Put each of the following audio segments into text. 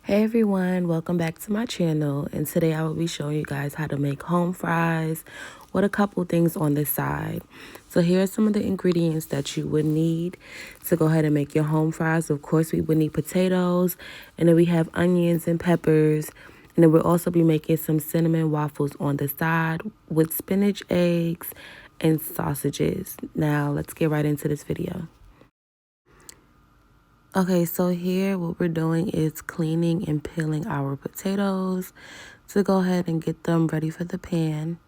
Hey everyone, welcome back to my channel, and today I will be showing you guys how to make home fries with a couple things on the side. So here are some of the ingredients that you would need to go ahead and make your home fries. Of course, we would need potatoes, and then we have onions and peppers, and then we'll also be making some cinnamon waffles on the side with spinach, eggs, and sausages. Now let's get right into this video. Okay, so here what we're doing is cleaning and peeling our potatoes to go ahead and get them ready for the pan.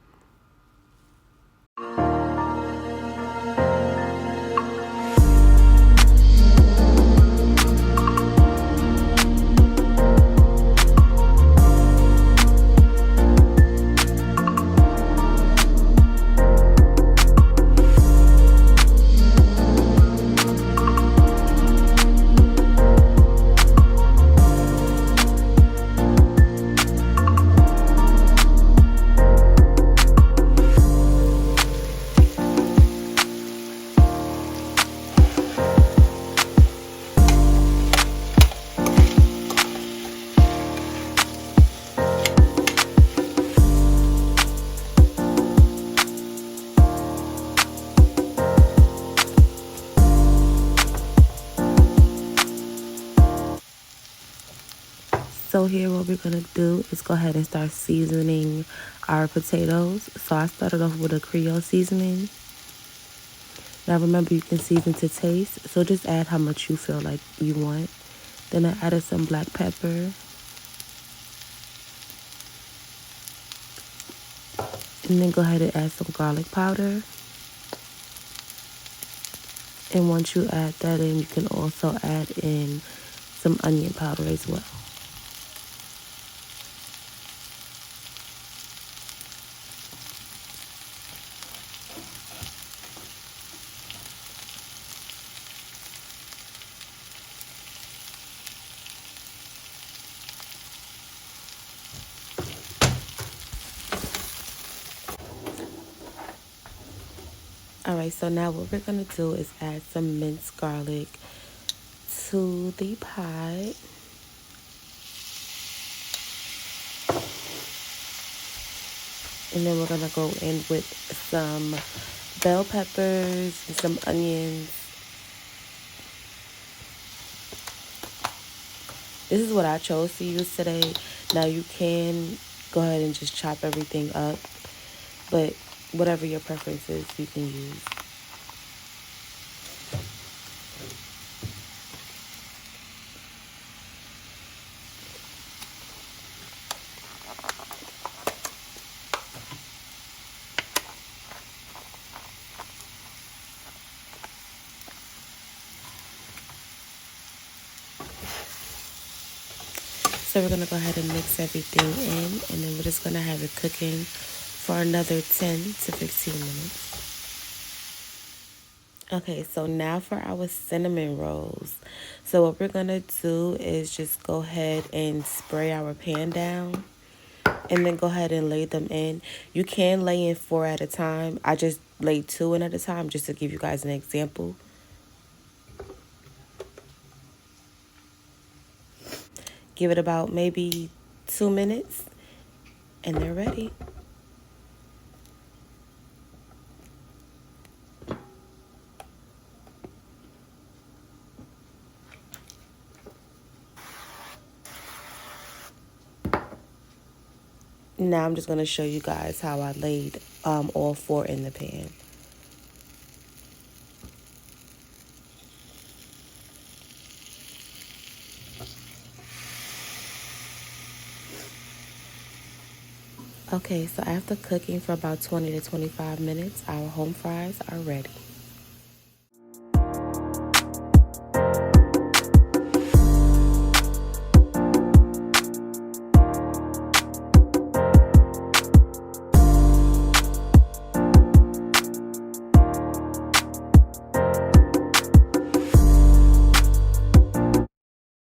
So here what we're going to do is go ahead and start seasoning our potatoes. So I started off with a Creole seasoning. Now remember, you can season to taste, so just add how much you feel like you want. Then I added some black pepper. And then go ahead and add some garlic powder. And once you add that in, you can also add in some onion powder as well. Alright, so now what we're going to do is add some minced garlic to the pot. And then we're going to go in with some bell peppers and some onions. This is what I chose to use today. Now you can go ahead and just chop everything up, but whatever your preference is, you can use. So we're going to go ahead and mix everything in, and then we're just going to have it cooking for another 10 to 15 minutes. Okay, so now for our cinnamon rolls. So what we're going to do is just go ahead and spray our pan down, and then go ahead and lay them in. You can lay in 4 at a time. I just laid 2 in at a time just to give you guys an example. Give it about maybe 2 minutes, and they're ready. Now I'm just going to show you guys how I laid all 4 in the pan. Okay, so after cooking for about 20 to 25 minutes, our home fries are ready.